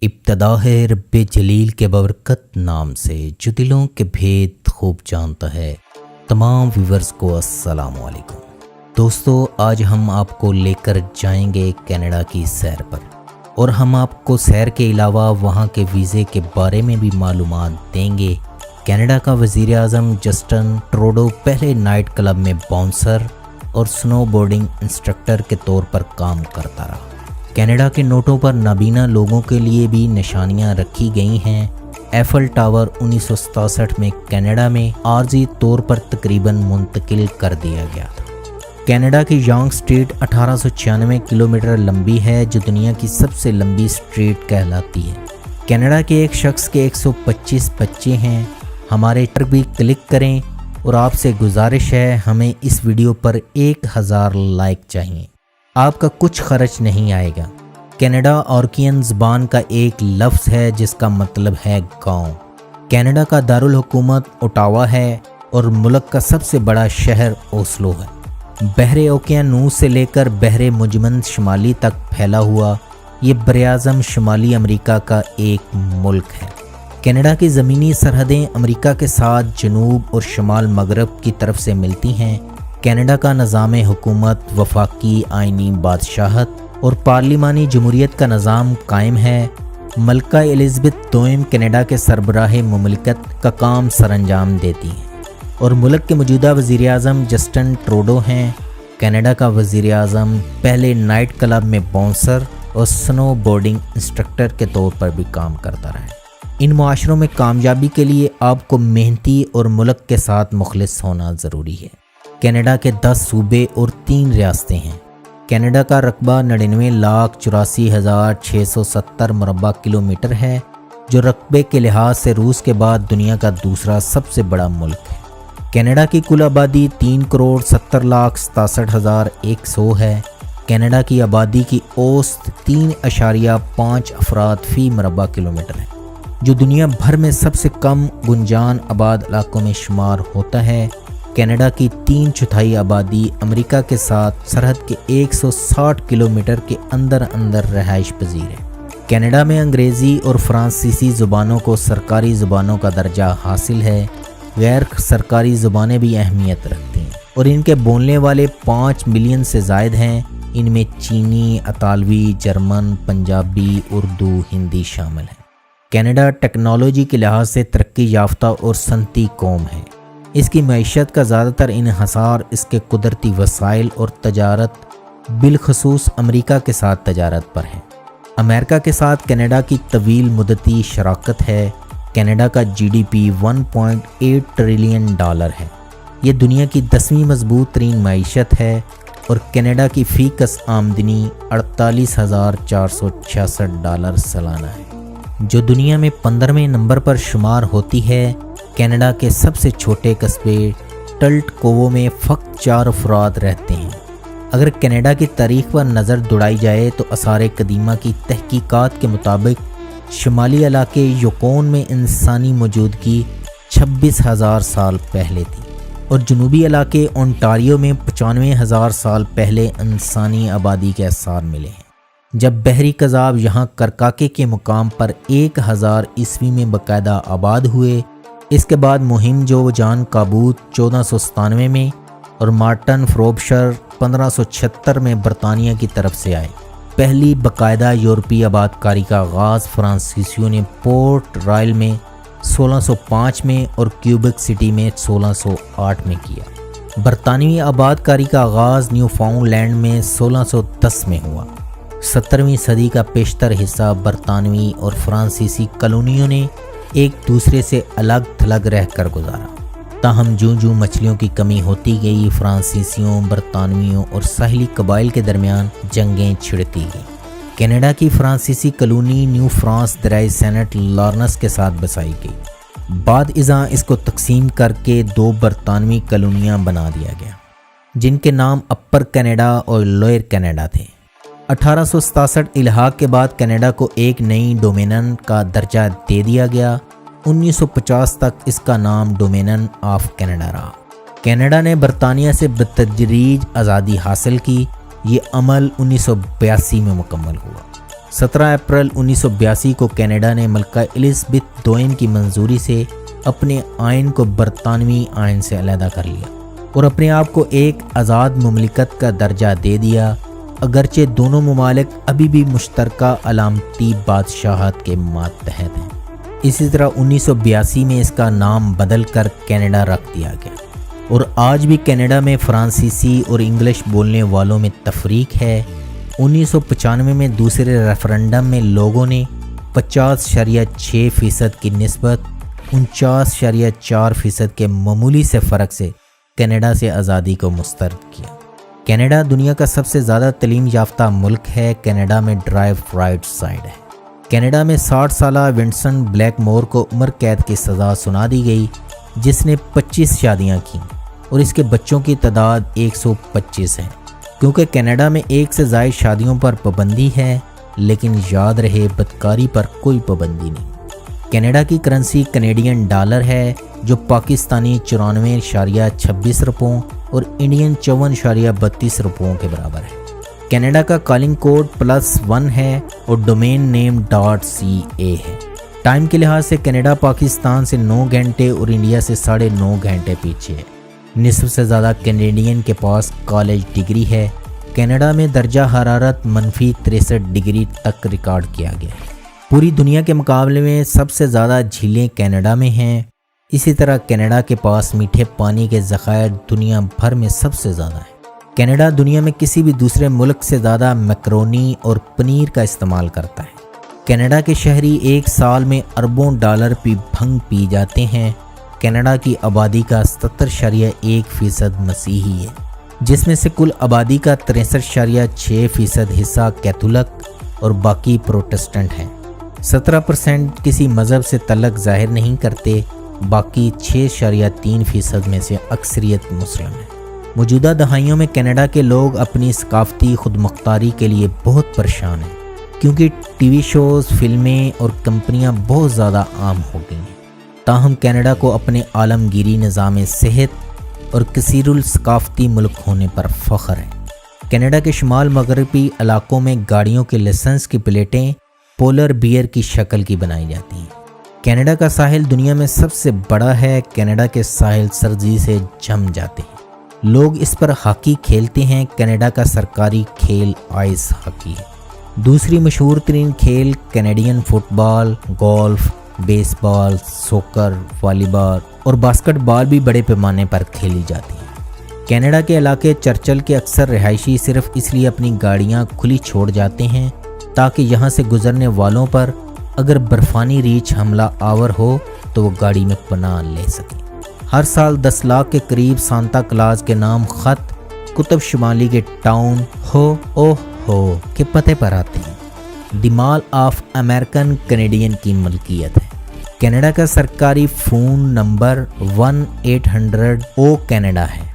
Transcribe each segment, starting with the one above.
ابتدا ہے رب جلیل کے ببرکت نام سے جو دلوں کے بھید خوب جانتا ہے۔ تمام ویورز کو السلام علیکم۔ دوستو، آج ہم آپ کو لے کر جائیں گے کینیڈا کی سیر پر، اور ہم آپ کو سیر کے علاوہ وہاں کے ویزے کے بارے میں بھی معلومات دیں گے۔ کینیڈا کا وزیر اعظم جسٹن ٹروڈو پہلے نائٹ کلب میں باؤنسر اور سنو بورڈنگ انسٹرکٹر کے طور پر کام کرتا رہا۔ کینیڈا کے نوٹوں پر نابینا لوگوں کے لیے بھی نشانیاں رکھی گئی ہیں۔ ایفل ٹاور 1967 میں کینیڈا میں عارضی طور پر تقریباً منتقل کر دیا گیا تھا۔ کینیڈا کی یانگ اسٹریٹ 1896 کلومیٹر لمبی ہے، جو دنیا کی سب سے لمبی اسٹریٹ کہلاتی ہے۔ کینیڈا کے ایک شخص کے 125 بچے ہیں۔ ہمارے پر بھی کلک کریں، اور آپ سے گزارش ہے ہمیں اس ویڈیو پر 1000 لائک چاہیے۔ آپ کا کچھ خرچ نہیں آئے گا۔ کینیڈا آرکین زبان کا ایک لفظ ہے جس کا مطلب ہے گاؤں۔ کینیڈا کا دارالحکومت اوٹاوا ہے اور ملک کا سب سے بڑا شہر اوسلو ہے۔ بحر اوقیانوس سے لے کر بحر مجمد شمالی تک پھیلا ہوا یہ براعظم شمالی امریکہ کا ایک ملک ہے۔ کینیڈا کی زمینی سرحدیں امریکہ کے ساتھ جنوب اور شمال مغرب کی طرف سے ملتی ہیں۔ کینیڈا کا نظام حکومت وفاقی آئینی بادشاہت اور پارلیمانی جمہوریت کا نظام قائم ہے۔ ملکہ الزبتھ دوئم کینیڈا کے سربراہ مملکت کا کام سر انجام دیتی ہیں، اور ملک کے موجودہ وزیر اعظم جسٹن ٹروڈو ہیں۔ کینیڈا کا وزیر اعظم پہلے نائٹ کلب میں باؤنسر اور سنو بورڈنگ انسٹرکٹر کے طور پر بھی کام کرتا رہا ہے۔ ان معاشروں میں کامیابی کے لیے آپ کو محنتی اور ملک کے ساتھ مخلص ہونا ضروری ہے۔ کینیڈا کے 10 صوبے اور 3 ریاستیں ہیں۔ کینیڈا کا رقبہ 99,84,670 مربع کلومیٹر ہے، جو رقبے کے لحاظ سے روس کے بعد دنیا کا دوسرا سب سے بڑا ملک ہے۔ کینیڈا کی کل آبادی 3,70,67,100 ہے۔ کینیڈا کی آبادی کی اوسط 3.5 افراد فی مربع کلومیٹر ہے، جو دنیا بھر میں سب سے کم گنجان آباد علاقوں میں شمار ہوتا ہے۔ کینیڈا کی 3/4 آبادی امریکہ کے ساتھ سرحد کے 160 کلومیٹر کے اندر رہائش پذیر ہے۔ کینیڈا میں انگریزی اور فرانسیسی زبانوں کو سرکاری زبانوں کا درجہ حاصل ہے۔ غیر سرکاری زبانیں بھی اہمیت رکھتی ہیں، اور ان کے بولنے والے 5 ملین سے زائد ہیں۔ ان میں چینی، اطالوی، جرمن، پنجابی، اردو، ہندی شامل ہیں۔ کینیڈا ٹیکنالوجی کے لحاظ سے ترقی یافتہ اور صنعتی قوم ہے۔ اس کی معیشت کا زیادہ تر انحصار اس کے قدرتی وسائل اور تجارت، بالخصوص امریکہ کے ساتھ تجارت پر ہے۔ امریکہ کے ساتھ کینیڈا کی طویل مدتی شراکت ہے۔ کینیڈا کا GDP $1.8 ٹریلین ہے۔ یہ دنیا کی 10ویں مضبوط ترین معیشت ہے، اور کینیڈا کی فی کس آمدنی $48,466 سالانہ ہے، جو دنیا میں 15ویں نمبر پر شمار ہوتی ہے۔ کینیڈا کے سب سے چھوٹے قصبے ٹلٹ کوو میں فقط 4 افراد رہتے ہیں۔ اگر کینیڈا کی تاریخ پر نظر دوڑائی جائے تو آثار قدیمہ کی تحقیقات کے مطابق شمالی علاقے یوکون میں انسانی موجودگی 26,000 سال پہلے تھی، اور جنوبی علاقے اونٹاریو میں 95,000 سال پہلے انسانی آبادی کے آثار ملے ہیں۔ جب بحری قذاب یہاں کرکاکے کے مقام پر 1000 عیسوی میں باقاعدہ آباد ہوئے۔ اس کے بعد مہم جو جان کابوت 1497 میں اور مارٹن فروبشر 1576 میں برطانیہ کی طرف سے آئے۔ پہلی باقاعدہ یورپی آباد کاری کا آغاز فرانسیسیوں نے پورٹ رائل میں 1605 میں اور کیوبک سٹی میں 1608 میں کیا۔ برطانوی آباد کاری کا آغاز نیو فاؤنڈ لینڈ میں 1610 میں ہوا۔ 17ویں صدی کا بیشتر حصہ برطانوی اور فرانسیسی کالونیوں نے ایک دوسرے سے الگ تھلگ رہ کر گزارا۔ تاہم جوں مچھلیوں کی کمی ہوتی گئی، فرانسیسیوں، برطانویوں اور ساحلی قبائل کے درمیان جنگیں چھڑتی گئیں۔ کینیڈا کی فرانسیسی کالونی نیو فرانس دریائے سینٹ لارنس کے ساتھ بسائی گئی۔ بعد ازاں اس کو تقسیم کر کے 2 برطانوی کالونیاں بنا دیا گیا، جن کے نام اپر کینیڈا اور لوئر کینیڈا تھے۔ 1867 الحاق کے بعد کینیڈا کو ایک نئی ڈومینین کا درجہ دے دیا گیا۔ 1950 تک اس کا نام ڈومینین آف کینیڈا رہا۔ کینیڈا نے برطانیہ سے بتدریج آزادی حاصل کی۔ یہ عمل 1982 میں مکمل ہوا۔ 17 अप्रैल 1982 को कनाडा ने मलका एलिज़ाबेथ दोम की मंजूरी से अपने आइन को बरतानवी आइन से अलहदा कर लिया और अपने आप को एक आज़ाद मुमलिकत का दर्जा दे दिया, अगरचे दोनों ममालिक अभी भी मुश्तरका अलामती बादशाहत के मातहत हैं। इसी तरह 1982 में इसका नाम बदल कर कनाडा रख दिया गया और आज भी कनाडा में फ्रांसीसी और इंग्लिश बोलने वालों में तफरीक है। 1995 में दूसरे रेफरेंडम में लोगों ने 50.6% की निस्बत 49.4% के मामूली से फ़र्क से कनाडा से आज़ादी को मुस्तरद किया। कनाडा दुनिया का सबसे ज़्यादा तालीम याफ्ता मुल्क है। कनाडा में ड्राइव राइट साइड है। कनाडा में 60 साला विंसन ब्लैकमोर को उम्र कैद की सज़ा सुना दी गई, जिसने 25 शादियाँ की और इसके बच्चों की तादाद 125 है। क्योंकि कनाडा में एक से ज़ायद शादियों पर पाबंदी है, लेकिन याद रहे बदकारी पर कोई पाबंदी नहीं। कनाडा की करेंसी कैनेडियन डॉलर है, जो पाकिस्तानी 94.26 रुपयों और इंडियन 54.32 रुपयों के बराबर है। कनाडा का कॉलिंग कोड +1 है और डोमेन नेम .ca है। टाइम के लिहाज से कनाडा पाकिस्तान से 9 घंटे और इंडिया से 9.5 घंटे पीछे है। निस्फ से ज़्यादा कैनेडियन के पास कॉलेज डिग्री है। कनाडा में दर्जा हरारत -63 डिग्री तक रिकॉर्ड किया गया है। पूरी दुनिया के मुकाबले में सबसे ज़्यादा झीलें कनाडा में हैं। इसी तरह कनाडा के पास मीठे पानी के ज़खायर दुनिया भर में सबसे ज़्यादा है। कनाडा दुनिया में किसी भी दूसरे मुल्क से ज़्यादा मैकरोनी और पनीर का इस्तेमाल करता है। कनाडा के शहरी एक साल में अरबों डॉलर की भंग पी जाते हैं। कनाडा की आबादी का 77.1% मसीही है, जिसमें से कुल आबादी का 63.6% हिस्सा कैथोलिक और बाकी प्रोटेस्टेंट हैं। 17% किसी मज़हब से तल्लुक़ ज़ाहिर नहीं करते, बाकी 6.3% में से अक्सरियत मुस्लिम है। मौजूदा दहाइयों में कनाडा के लोग अपनी सकाफ़ती खुदमुख्तारी के लिए बहुत परेशान हैं, क्योंकि टीवी शोज़, फिल्में और कंपनियां बहुत ज़्यादा आम हो गई हैं। ताहम कनाडा को अपने आलमगीरी निज़ाम सेहत और कसीरुल सकाफ़ती मुल्क होने पर फ़ख्र है। कनाडा के शुमाल मगरबी इलाकों में गाड़ियों के लाइसेंस की प्लेटें पोलर बियर की शक्ल की बनाई जाती हैं। कनाडा का साहिल दुनिया में सबसे बड़ा है। कनाडा के साहिल सर्दी से जम जाते हैं। लोग इस पर हॉकी खेलते हैं। कनाडा का सरकारी खेल आइस हॉकी है। दूसरी मशहूर तरीन खेल कैनेडियन फुटबॉल, गोल्फ, बेसबॉल, सोकर, वॉलीबॉल और बास्केटबॉल भी बड़े पैमाने पर खेली जाती है। कनाडा के इलाके चर्चल के अक्सर रिहायशी सिर्फ इसलिए अपनी गाड़ियां खुली छोड़ जाते हैं ताकि यहां से गुजरने वालों पर अगर बर्फ़ानी रीछ हमला आवर हो तो वो गाड़ी में पनाह ले सकें। हर साल 10 लाख के करीब सांता क्लॉज के नाम ख़त कुतुब शुमाली के टाउन हो के पते पर आते हैं। The mall of American Canadian की मलकियत है। कनाडा का सरकारी फ़ोन नंबर 1-800 ओ कनाडा है।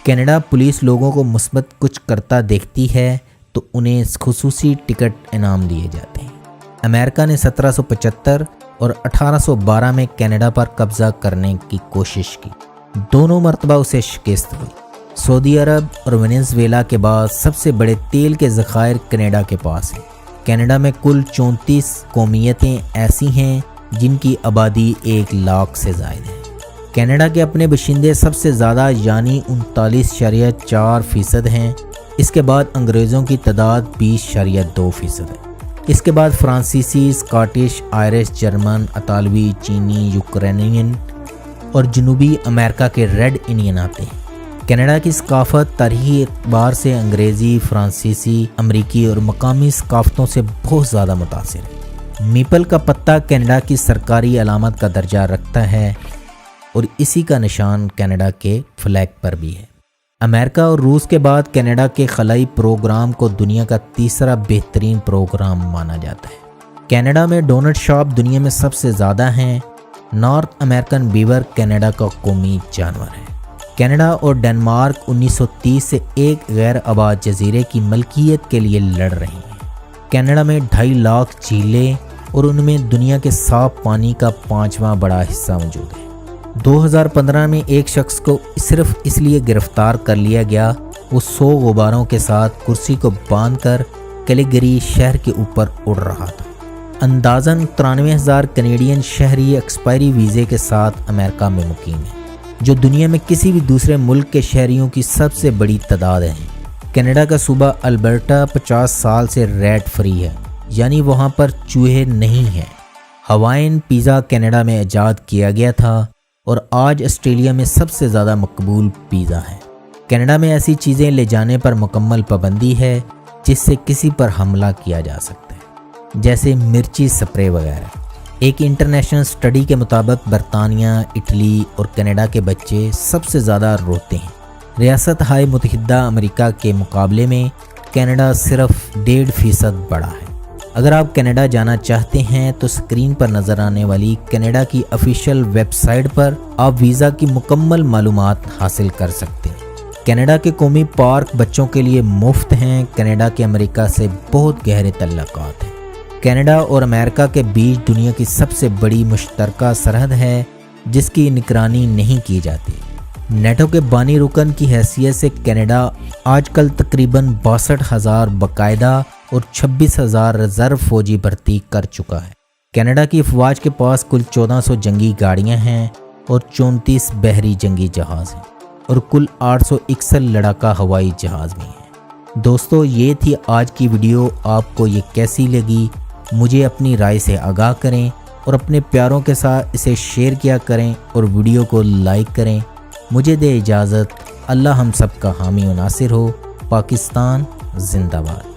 कनाडा पुलिस लोगों को मुस्बत कुछ करता देखती है तो उन्हें खुसूसी टिकट इनाम दिए जाते हैं। अमेरिका ने 1775 और 1812 में कनाडा पर कब्ज़ा करने की कोशिश की। दोनों मरतबा उसे शिकस्त हुई। सऊदी अरब और वेनेज़ुएला के बाद सबसे बड़े तेल के ज़खायर कनाडा के पास हैं। कनाडा में कुल 34 कौमियतें ऐसी हैं जिनकी आबादी 1 लाख से ज़ायद है। कनाडा के अपने बशिंदे सबसे ज़्यादा यानी 39.4% हैं। इसके बाद अंग्रेज़ों की तादाद 20.2% है। इसके बाद फ्रांसीसी, स्कॉटिश, आयरिश, जर्मन, इतालवी, चीनी, यूक्रेनियन और जनूबी अमेरिका के रेड इंडियन आते हैं। कनाडा की सकाफ़त तारीख़ी एतबार से अंग्रेज़ी, फ्रांसीसी, अमरीकी और मकामी सकाफ़तों से बहुत ज़्यादा मुतासिर है। मीपल का पत्ता कनाडा की सरकारी अलामत का दर्जा रखता है और इसी का निशान कनाडा के फ्लैग पर भी है। अमेरिका और रूस के बाद कनाडा के खलाई प्रोग्राम को दुनिया का तीसरा बेहतरीन प्रोग्राम माना जाता है। कनाडा में डोनट शॉप दुनिया में सबसे ज़्यादा हैं। नॉर्थ अमेरिकन बीवर कनाडा का कौमी जानवर है। कनाडा और डेनमार्क 1930 से एक गैर आबाद जजीरे की मलकियत के लिए लड़ रहे हैं। कनाडा में 2.5 लाख झीलें और उनमें दुनिया के साफ पानी का 5वां बड़ा हिस्सा मौजूद है। 2015 में एक शख्स को सिर्फ इसलिए गिरफ्तार कर लिया गया वो 100 गुब्बारों के साथ कुर्सी को बांधकर कैलगरी शहर के ऊपर उड़ रहा था। अंदाज़न 93,000 कनेडियन शहरी एक्सपायरी वीज़े के साथ अमेरिका में मुकीम है, जो दुनिया में किसी भी दूसरे मुल्क के शहरियों की सबसे बड़ी तादाद है। कनाडा का सूबा अल्बर्टा 50 साल से रैट फ्री है, यानी वहाँ पर चूहे नहीं हैं। हवाइन पिज़्ज़ा कनाडा में ईजाद किया गया था और आज ऑस्ट्रेलिया में सबसे ज़्यादा मकबूल पिज़्ज़ा है। कनाडा में ऐसी चीज़ें ले जाने पर मुकम्मल पाबंदी है जिससे किसी पर हमला किया जा सकता है, जैसे मिर्ची स्प्रे वगैरह। एक इंटरनेशनल स्टडी के मुताबिक बरतानिया, इटली और कनाडा के बच्चे सबसे ज़्यादा रोते हैं। रियासत हाय मुत्तहिदा अमेरिका के मुकाबले में कनाडा सिर्फ 1.5% बड़ा है। अगर आप कनाडा जाना चाहते हैं तो स्क्रीन पर नज़र आने वाली कनाडा की ऑफिशियल वेबसाइट पर आप वीज़ा की मुकम्मल मालूमात हासिल कर सकते हैं। कनाडा के कौमी पार्क बच्चों के लिए मुफ्त हैं। कनाडा के अमेरिका से बहुत गहरे तल्लुकात हैं। कनाडा और अमेरिका के बीच दुनिया की सबसे बड़ी मुश्तरका सरहद है जिसकी निगरानी नहीं की जाती। नेटो के बानी रुकन की हैसियत से कनाडा आजकल तकरीबन 62,000 बाकायदा और 26,000 रिजर्व फौजी भर्ती कर चुका है। कनाडा की अफवाज के पास कुल 1400 जंगी गाड़ियां हैं और 34 बहरी जंगी जहाज़ हैं और कुल 861 लड़ाका हवाई जहाज़ भी हैं। दोस्तों, ये थी आज की वीडियो। आपको ये कैसी लगी मुझे अपनी राय से आगाह करें और अपने प्यारों के साथ इसे शेयर किया करें और वीडियो को लाइक करें। मुझे दे इजाज़त। अल्लाह हम सब का हामी और नासिर हो। पाकिस्तान जिंदाबाद।